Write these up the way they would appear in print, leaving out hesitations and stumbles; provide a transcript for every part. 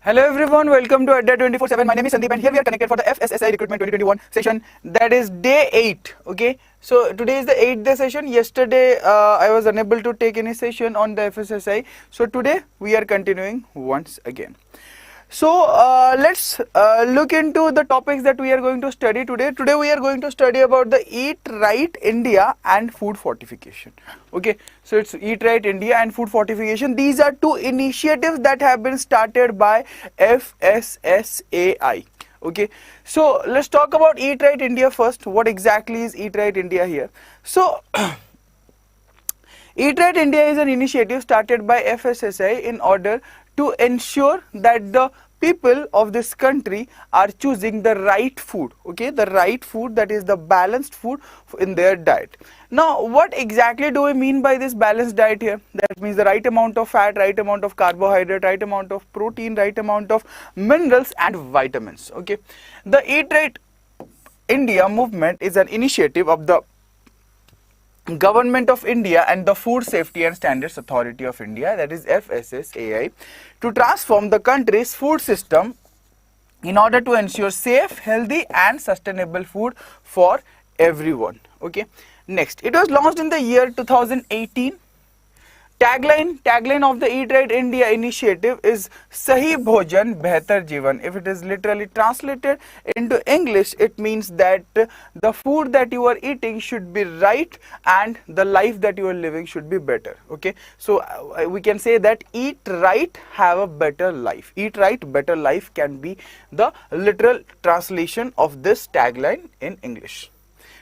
Hello everyone, welcome to Adda 24/7. My name is Sandeep and here we are connected for the Fssai Recruitment 2021 session, that is day 8. Okay, so today is the 8th day session. Yesterday I was unable to take any session on the Fssai, so today we are continuing once again. So let's look into the topics that we are going to study today. Today we are going to study about the Eat Right India and food fortification. Okay, so it's Eat Right India and food fortification. These are two initiatives that have been started by Fssai. Okay, so let's talk about Eat Right India first. What exactly is Eat Right India here? So Eat Right India is an initiative started by Fssai in order to ensure that the people of this country are choosing the right food, okay, the right food, that is the balanced food in their diet. Now, what exactly do we mean by this balanced diet here? That means the right amount of fat, right amount of carbohydrate, right amount of protein, right amount of minerals and vitamins. Okay, the Eat Right India movement is an initiative of the Government of India and the Food Safety and Standards Authority of India, that is Fssai, to transform the country's food system in order to ensure safe, healthy and sustainable food for everyone. Okay, next, it was launched in the year 2018. Tagline of the Eat Right India initiative is Sahi Bhojan Behtar Jeevan. If it is literally translated into English, it means that the food that you are eating should be right and the life that you are living should be better. Okay, so we can say that eat right, have a better life. Eat right, better life can be the literal translation of this tagline in English.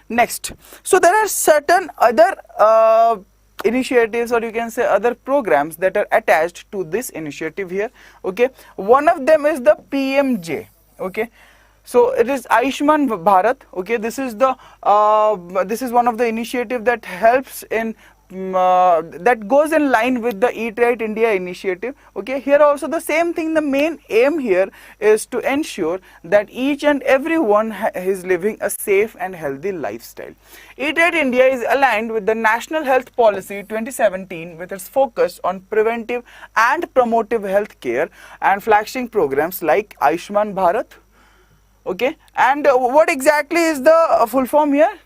Next, so there are certain other initiatives, or you can say other programs, that are attached to this initiative here. Okay, one of them is the PMJ. Okay, so it is Ayushman Bharat. Okay, this is the this is one of the initiative that helps in that goes in line with the Eat Right India initiative. Okay, here also the same thing. The main aim here is to ensure that each and everyone is living a safe and healthy lifestyle. Eat Right India is aligned with the National Health Policy 2017 with its focus on preventive and promotive health care and flagship programs like Ayushman Bharat. Okay, and what exactly is the full form here?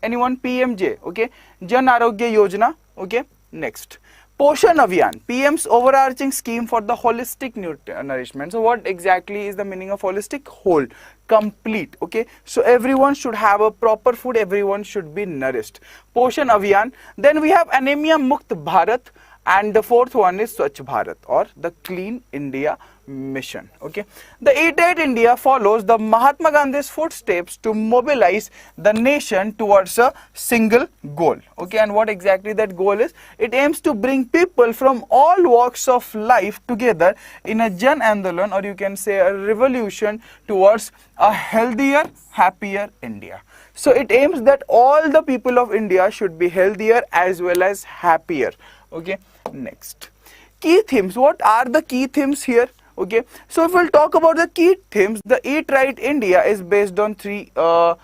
Anyone? PMJ. Okay, Jan Arogya Yojana. Okay, next, Poshan Abhiyan, PM's overarching scheme for the holistic nourishment. So what exactly is the meaning of holistic? Whole, complete. Okay, so everyone should have a proper food, everyone should be nourished. Poshan Abhiyan. Then we have Anemia Mukt Bharat, and the fourth one is Swachh Bharat, or the Clean India Mission. Okay, the Eat Right India follows the Mahatma Gandhi's footsteps to mobilize the nation towards a single goal. Okay, and what exactly that goal is? It aims to bring people from all walks of life together in a Jan Andolan, or you can say a revolution towards a healthier, happier India. So it aims that all the people of India should be healthier as well as happier. Okay, next, key themes. What are the key themes here? Okay, so if we'll talk about the key themes, the Eat Right India is based on three. Hi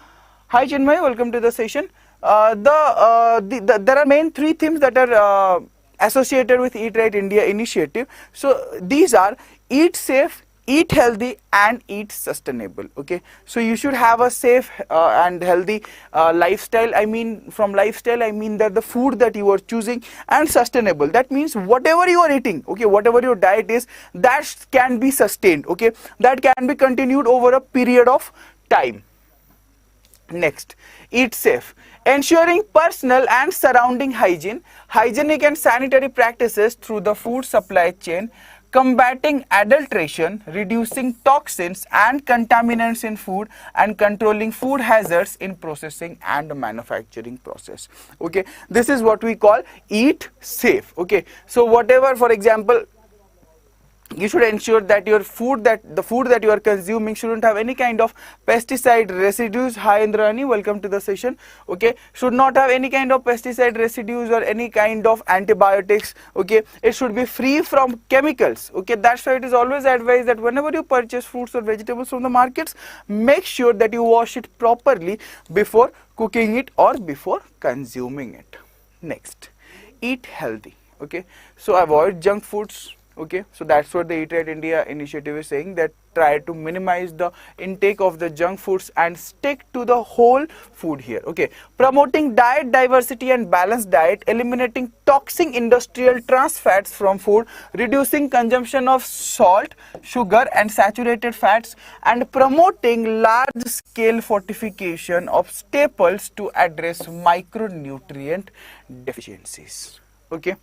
Chinmay, welcome to the session. There are main three themes that are associated with Eat Right India initiative. So these are eat safe, eat healthy and eat sustainable. Okay, so you should have a safe and healthy lifestyle. I mean, from lifestyle I mean that the food that you are choosing, and sustainable, that means whatever you are eating, okay, whatever your diet is, that can be sustained. Okay, that can be continued over a period of time. Next, eat safe, ensuring personal and surrounding hygiene, hygienic and sanitary practices through the food supply chain, combating adulteration, reducing toxins and contaminants in food, and controlling food hazards in processing and manufacturing process. Okay, this is what we call eat safe. Okay, so whatever, for example, you should ensure that your food, the food that you are consuming shouldn't have any kind of pesticide residues. Hi Indrani, welcome to the session. Okay, should not have any kind of pesticide residues or any kind of antibiotics. Okay, it should be free from chemicals. Okay, that's why it is always advised that whenever you purchase fruits or vegetables from the markets, make sure that you wash it properly before cooking it or before consuming it. Next, eat healthy. Okay, so avoid junk foods, Okay, so that's what the Eat Right India initiative is saying, that try to minimize the intake of the junk foods and stick to the whole food here. Okay, promoting diet diversity and balanced diet, eliminating toxic industrial trans fats from food, reducing consumption of salt, sugar and saturated fats, and promoting large scale fortification of staples to address micronutrient deficiencies. Okay,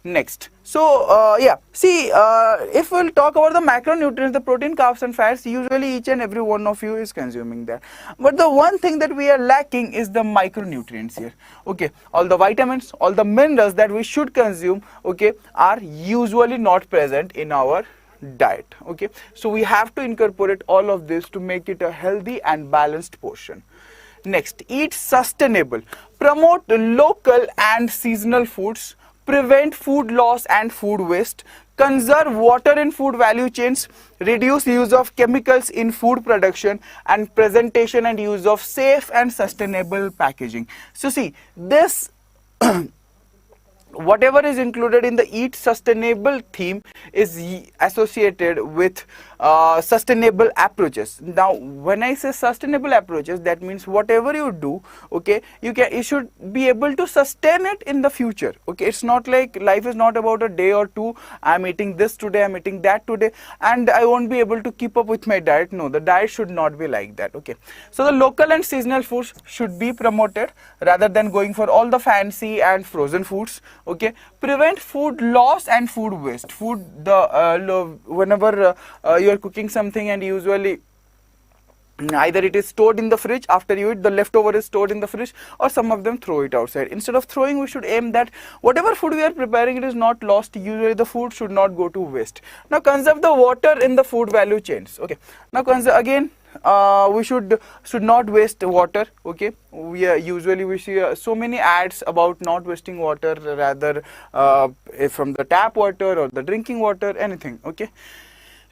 next, so if we'll talk about the macronutrients, the protein, carbs and fats, usually each and every one of you is consuming that, but the one thing that we are lacking is the micronutrients here. Okay, all the vitamins, all the minerals that we should consume, okay, are usually not present in our diet. Okay, so we have to incorporate all of this to make it a healthy and balanced portion. Next, eat sustainable, promote local and seasonal foods, prevent food loss and food waste, conserve water in food value chains, reduce use of chemicals in food production and presentation, and use of safe and sustainable packaging. So see, this whatever is included in the Eat Sustainable theme is associated with sustainable approaches. Now when I say sustainable approaches, that means whatever you do, okay, you should be able to sustain it in the future. Okay, it's not like life is not about a day or two, I'm eating this today, I'm eating that today, and I won't be able to keep up with my diet. No, the diet should not be like that. Okay, so the local and seasonal foods should be promoted rather than going for all the fancy and frozen foods. Okay, prevent food loss and food waste. Whenever you are cooking something and usually either it is stored in the fridge, after you eat, the leftover is stored in the fridge, or some of them throw it outside. Instead of throwing, we should aim that whatever food we are preparing, it is not lost. Usually the food should not go to waste. Now conserve the water in the food value chains. Okay, now again, we should not waste water. Okay, we see so many ads about not wasting water, rather from the tap water or the drinking water, anything. Okay,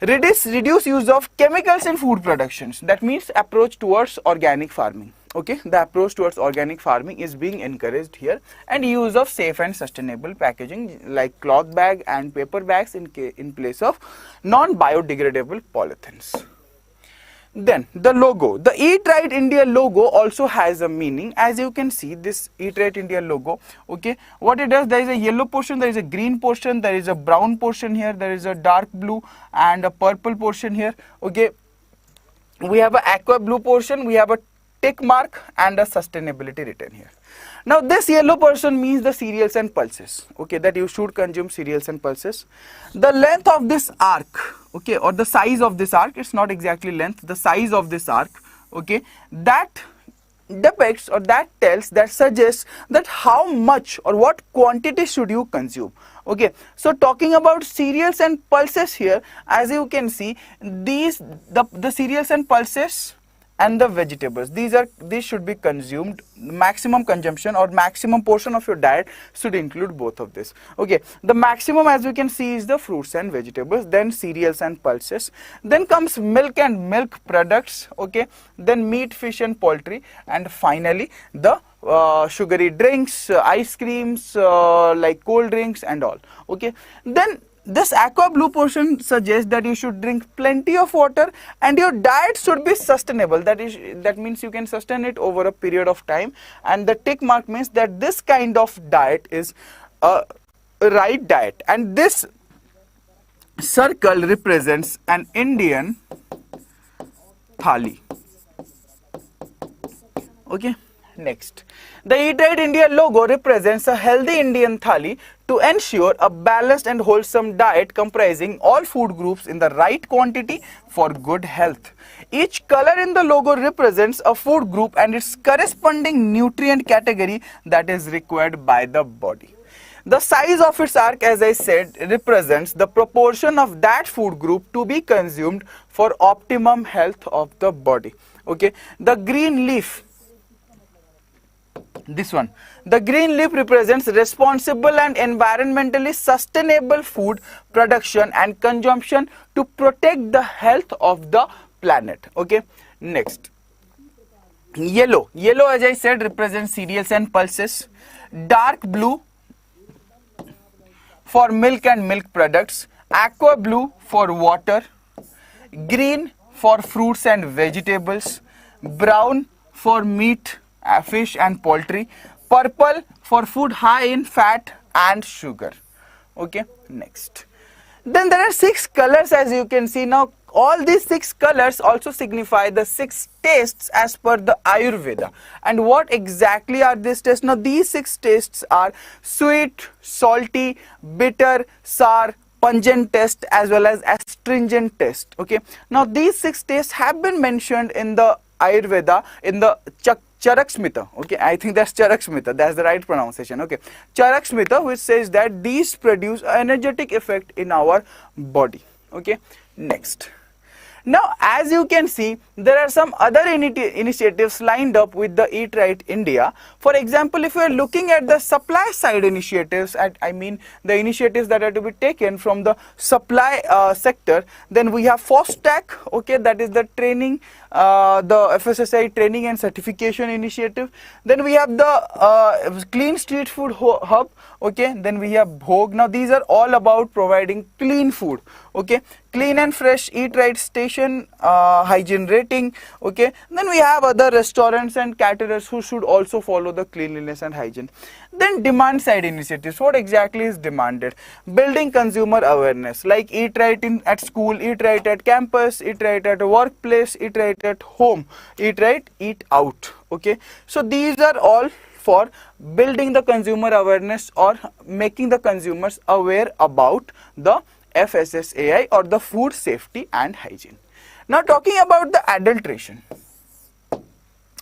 reduce use of chemicals in food productions. That means approach towards organic farming. Okay, the approach towards organic farming is being encouraged here, and use of safe and sustainable packaging like cloth bag and paper bags in place of non-biodegradable polythenes. Then the logo, the Eat Right India logo also has a meaning. As you can see, this Eat Right India logo, okay, what it does, there is a yellow portion, there is a green portion, there is a brown portion here, there is a dark blue and a purple portion here. Okay, we have an aqua blue portion, we have a tick mark and a sustainability written here. Now this yellow portion means the cereals and pulses, okay, that you should consume cereals and pulses. The length of this arc, okay, or the size of this arc, it's not exactly length, the size of this arc, okay, that depicts or that suggests that how much or what quantity should you consume. Okay, so talking about cereals and pulses here, as you can see, the cereals and pulses and the vegetables, these should be consumed. Maximum consumption or maximum portion of your diet should include both of this. Okay, the maximum, as you can see, is the fruits and vegetables, then cereals and pulses, then comes milk and milk products, okay, then meat, fish and poultry, and finally the sugary drinks, ice creams, like cold drinks and all. Okay, then this aqua blue portion suggests that you should drink plenty of water and your diet should be sustainable. That means you can sustain it over a period of time, and the tick mark means that this kind of diet is a right diet, and this circle represents an Indian thali. Okay, next, the Eat Right India logo represents a healthy Indian thali to ensure a balanced and wholesome diet comprising all food groups in the right quantity for good health. Each color in the logo represents a food group and its corresponding nutrient category that is required by the body. The size of its arc, as I said, represents the proportion of that food group to be consumed for optimum health of the body. Okay, the green leaf, this one, the green leaf represents responsible and environmentally sustainable food production and consumption to protect the health of the planet. Okay, next, yellow, as I said, represents cereals and pulses. Dark blue for milk and milk products, aqua blue for water, green for fruits and vegetables, brown for meat, fish and poultry, purple for food high in fat and sugar. Okay, next. Then there are 6 colors, as you can see. Now all these 6 colors also signify the 6 tastes as per the Ayurveda. And what exactly are these tastes? Now these 6 tastes are sweet, salty, bitter, sour, pungent taste, as well as astringent taste. Okay, now these 6 tastes have been mentioned in the Ayurveda in the Charak Smita. Okay, I think that's Charak Smita, that's the right pronunciation. Okay, Charak Smita, which says that these produce an energetic effect in our body. Okay, next. Now as you can see, there are some other initiatives lined up with the Eat Right India. For example, if we are looking at the supply side initiatives, I mean the initiatives that are to be taken from the supply sector, then we have FOSTAC, okay, that is the training, the FSSAI training and certification initiative. Then we have the Clean Street Food Hub, okay, then we have Bhog. Now these are all about providing clean food, okay, clean and fresh Eat Right station, hygiene rating, okay. Then we have other restaurants and caterers who should also follow the cleanliness and hygiene. Then demand side initiatives. What exactly is demanded? Building consumer awareness, like Eat Right at school, Eat Right at campus, Eat Right at a workplace, Eat Right at home, Eat Right, Eat Out. Okay, so these are all for building the consumer awareness or making the consumers aware about the FSSAI or the food safety and hygiene. Now talking about the adulteration.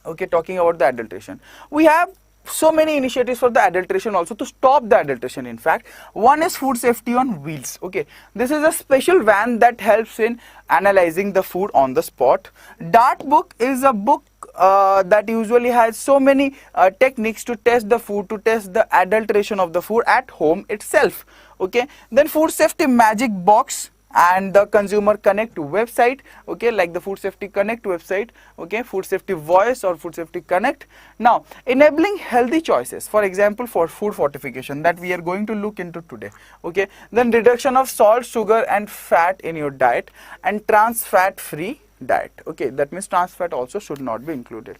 Okay, talking about the adulteration. We have so many initiatives for the adulteration also, to stop the adulteration. In fact, one is food safety on wheels. Okay, this is a special van that helps in analyzing the food on the spot. Dart book is a book that usually has so many techniques to test the food, to test the adulteration of the food at home itself. Okay, then food safety magic box and the Consumer Connect website, okay, like the Food Safety Connect website, okay, Food Safety Voice or Food Safety Connect. Now, enabling healthy choices, for example, for food fortification, that we are going to look into today, okay. Then reduction of salt, sugar and fat in your diet, and trans fat free diet, okay, that means trans fat also should not be included.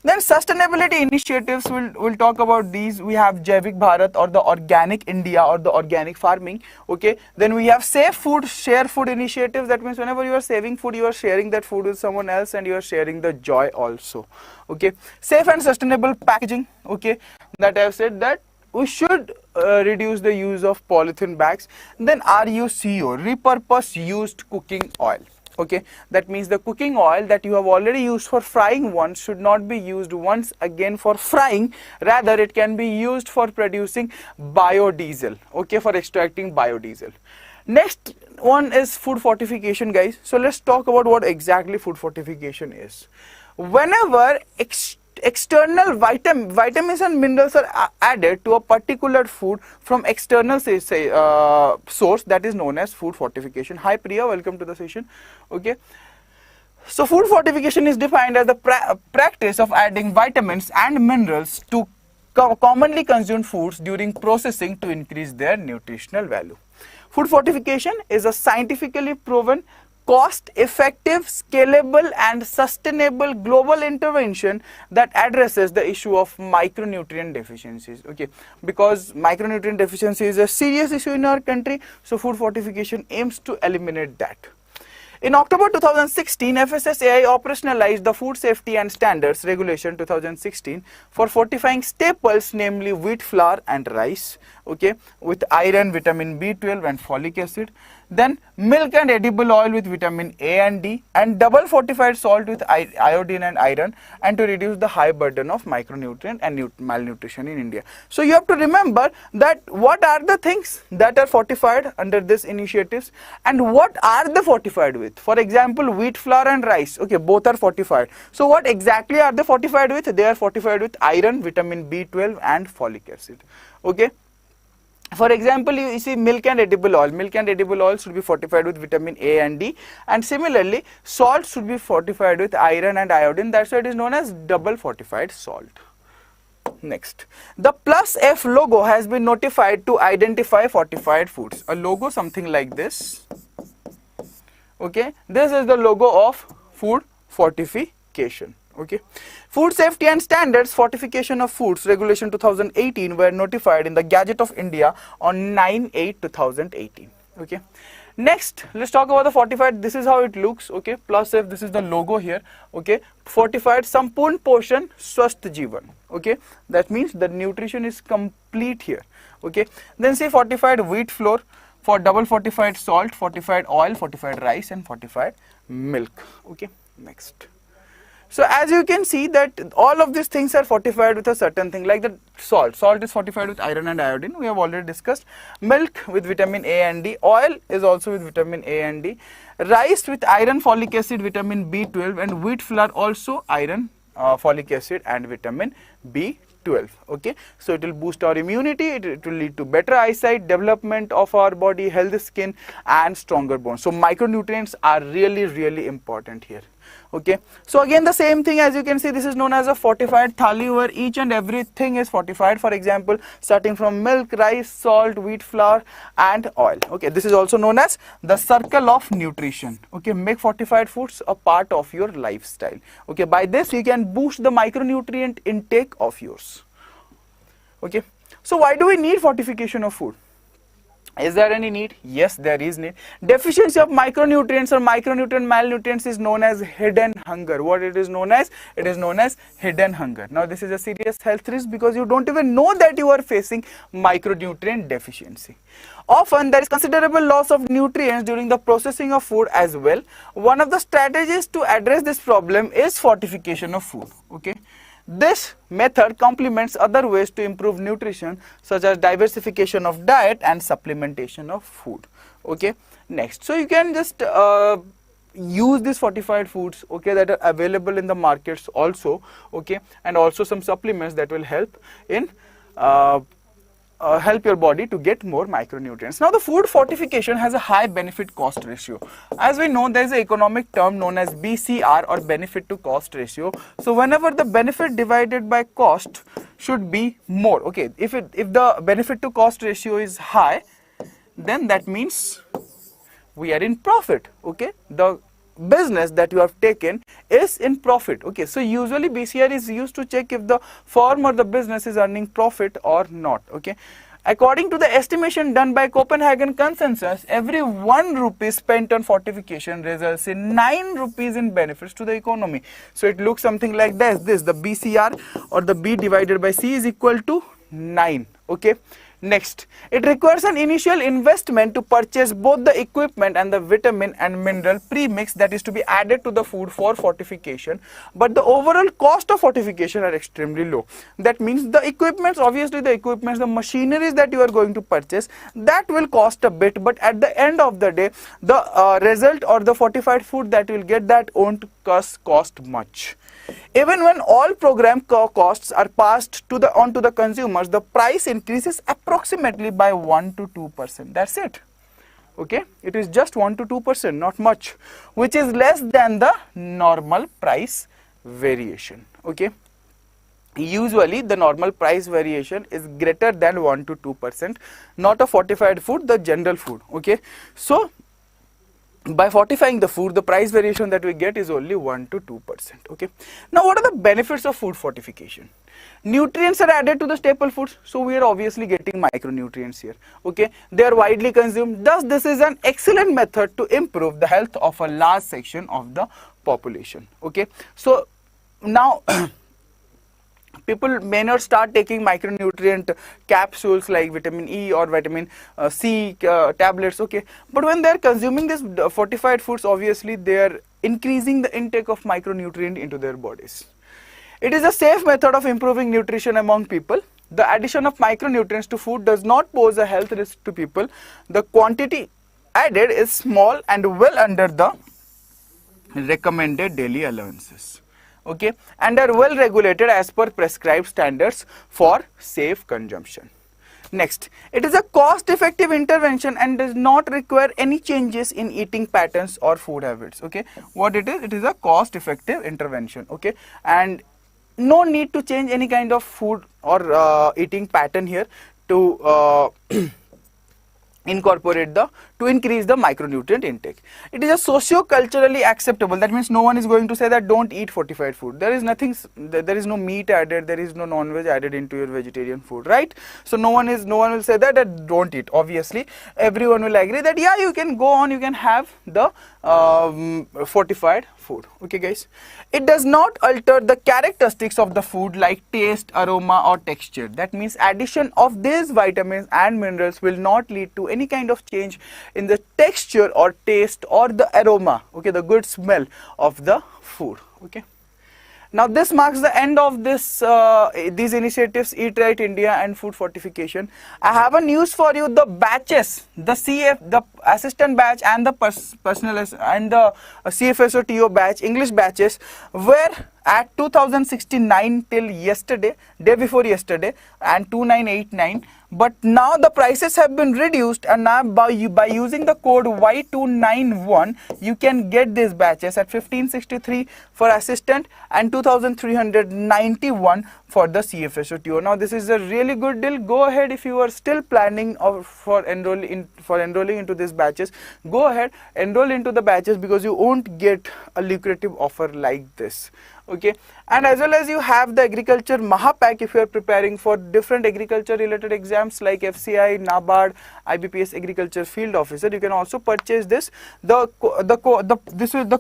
Then sustainability initiatives, we'll talk about these. We have Jaivik Bharat or the Organic India or the organic farming, okay. Then we have Safe Food, Share Food initiatives. That means whenever you are saving food, you are sharing that food with someone else and you are sharing the joy also, okay. Safe and sustainable packaging, okay, that I have said that we should reduce the use of polythene bags. Then RUCO, repurpose used cooking oil. Okay, that means the cooking oil that you have already used for frying once should not be used once again for frying. Rather, it can be used for producing biodiesel, okay, for extracting biodiesel. Next one is food fortification, guys. So let's talk about what exactly food fortification is. Whenever external vitamins and minerals are added to a particular food from external source, that is known as food fortification. Hi Priya, welcome to the session. Okay, so food fortification is defined as the practice of adding vitamins and minerals to commonly consumed foods during processing to increase their nutritional value. Food fortification is a scientifically proven, cost-effective, scalable and sustainable global intervention that addresses the issue of micronutrient deficiencies, okay, because micronutrient deficiency is a serious issue in our country, so food fortification aims to eliminate that. In October 2016, FSSAI operationalized the Food Safety and Standards Regulation 2016 for fortifying staples, namely wheat flour and rice, okay, with iron, vitamin B12 and folic acid. Then milk and edible oil with vitamin A and D, and double fortified salt with iodine and iron, and to reduce the high burden of micronutrient and malnutrition in India. So you have to remember that what are the things that are fortified under these initiatives and what are they fortified with. For example, wheat flour and rice, okay, both are fortified. So what exactly are they fortified with? They are fortified with iron, vitamin B12 and folic acid, okay. For example, you see milk and edible oil. Milk and edible oil should be fortified with vitamin A and D, and similarly salt should be fortified with iron and iodine. That's why it is known as double fortified salt. Next, the plus F logo has been notified to identify fortified foods. A logo something like this. Okay, this is the logo of food fortification. Okay, Food Safety and Standards Fortification of Foods Regulation 2018 were notified in the Gazette of India on 9/8/2018. Okay. Next, let's talk about the fortified. This is how it looks. Okay, plus F, this is the logo here. Okay, fortified Sampurn Poshan Swasth Jeevan. Okay, that means the nutrition is complete here. Okay, then say fortified wheat flour, for double fortified salt, fortified oil, fortified rice, and fortified milk. Okay, next. So as you can see that all of these things are fortified with a certain thing, like the salt. Salt is fortified with iron and iodine, we have already discussed. Milk with vitamin A and D. Oil is also with vitamin A and D. Rice with iron, folic acid, vitamin B12, and wheat flour also iron, folic acid, and vitamin B12. Okay, so it will boost our immunity, it will lead to better eyesight, development of our body, healthy skin, and stronger bones. So micronutrients are really important here. Okay, so again the same thing, as you can see, this is known as a fortified thali, where each and everything is fortified. For example, starting from milk, rice, salt, wheat flour, and oil. Okay, this is also known as the circle of nutrition. Okay, make fortified foods a part of your lifestyle. Okay, by this you can boost the micronutrient intake of yours. Okay, so why do we need fortification of food? Is there any need? Yes, there is need. Deficiency of micronutrients or micronutrient malnutrients is known as hidden hunger. What it is known as? It is known as hidden hunger. Now this is a serious health risk because you don't even know that you are facing micronutrient deficiency. Often there is considerable loss of nutrients during the processing of food as well. One of the strategies to address this problem is fortification of food. Okay. This method complements other ways to improve nutrition, such as diversification of diet and supplementation of food. Okay, next, so you can just use these fortified foods, okay, that are available in the markets also. Okay, and also some supplements that will help in help your body to get more micronutrients. Now the food fortification has a high benefit cost ratio. As we know, there is an economic term known as BCR, or benefit to cost ratio. So whenever the benefit divided by cost should be more. Okay, if the benefit to cost ratio is high, then that means we are in profit. Okay, the business that you have taken is in profit. Okay, so usually BCR is used to check if the firm or the business is earning profit or not. Okay, according to the estimation done by Copenhagen Consensus, every 1 rupee spent on fortification results in 9 rupees in benefits to the economy. So it looks something like this, the BCR or the B divided by C is equal to 9. Okay, next, it requires an initial investment to purchase both the equipment and the vitamin and mineral premix that is to be added to the food for fortification, but the overall cost of fortification are extremely low. That means the equipments, obviously the equipments, the machineries that you are going to purchase, that will cost a bit, but at the end of the day, the result or the fortified food that you will get, that won't cost much. Even when all program costs are passed on to the consumers, the price increases approximately by 1 to 2%. That's it. Okay, it is just 1 to 2%, not much, which is less than the normal price variation. Okay, usually the normal price variation is greater than 1 to 2%, not a fortified food, the general food. Okay, so by fortifying the food, the price variation that we get is only 1 to 2%. Okay. Now, what are the benefits of food fortification? Nutrients are added to the staple foods, so we are obviously getting micronutrients here. Okay, they are widely consumed. Thus, this is an excellent method to improve the health of a large section of the population. Okay, so now people may not start taking micronutrient capsules like vitamin E or vitamin C tablets. Okay, but when they are consuming this fortified foods, obviously they are increasing the intake of micronutrient into their bodies. It is a safe method of improving nutrition among people. The addition of micronutrients to food does not pose a health risk to people. The quantity added is small and well under the recommended daily allowances. Okay, and are well regulated as per prescribed standards for safe consumption. Next, it is a cost-effective intervention and does not require any changes in eating patterns or food habits. Okay, what it is a cost-effective intervention. Okay, and no need to change any kind of food or eating pattern here to incorporate to increase the micronutrient intake. It is a socio-culturally acceptable. That means no one is going to say that don't eat fortified food. There is nothing, there is no meat added, there is no non-veg added into your vegetarian food, right? So no one will say that don't eat. Obviously, everyone will agree that yeah, you can go on, you can have the fortified food. Okay, guys. It does not alter the characteristics of the food like taste, aroma, or texture. That means addition of these vitamins and minerals will not lead to any kind of change in the texture or taste or the aroma, okay, the good smell of the food. Okay. Now this marks the end of this these initiatives, Eat Right India and Food Fortification. I have a news for you. The batches, the assistant batch and the personal and the CFSO TO batch, English batches, were at 2069 till yesterday, day before yesterday, and 2989. But now the prices have been reduced, and now by using the code Y291 you can get these batches at 1563 for assistant and 2391 for the CFSO TO. Now this is a really good deal. Go ahead, if you are still planning for enrolling into these batches, go ahead, enroll into the batches, because you won't get a lucrative offer like this. Okay, and as well as you have the agriculture Mahapack if you are preparing for different agriculture related exams like FCI, NABARD, IBPS agriculture field officer. You can also purchase this. The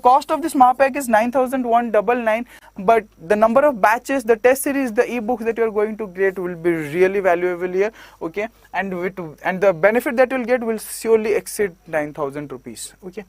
cost of this Mahapack is 9,199, but the number of batches, the test series, the ebooks that you are going to get will be really valuable here. Okay, and the benefit that you will get will surely exceed 9,000 rupees. Okay.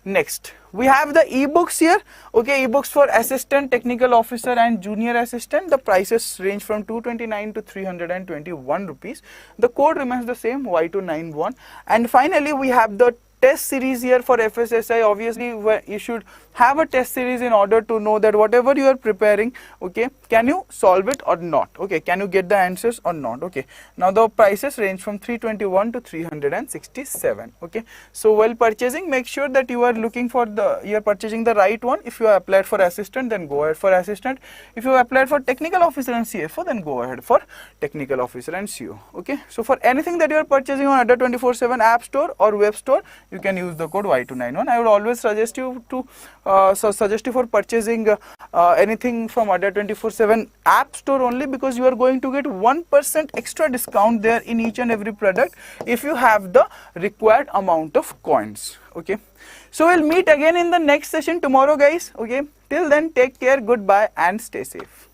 Next, we have the ebooks here. Okay, ebooks for assistant, technical officer and junior assistant. The prices range from 229 to 321 rupees. The code remains the same, Y291. And finally, we have the test series here for FSSI. Obviously, you should have a test series in order to know that whatever you are preparing, okay, can you solve it or not? Okay, can you get the answers or not? Okay, now the prices range from 321 to 367. Okay, so while purchasing, make sure that you are looking for you are purchasing the right one. If you have applied for assistant, then go ahead for assistant. If you have applied for technical officer and CFO, then go ahead for technical officer and CO. Okay, so for anything that you are purchasing on Adda 24/7 app store or web store, you can use the code Y291. I would always suggest you to suggest you for purchasing anything from Adda 24/7 app store only, because you are going to get 1% extra discount there in each and every product if you have the required amount of coins. Okay, so we'll meet again in the next session tomorrow, guys. Okay, till then, take care, goodbye and stay safe.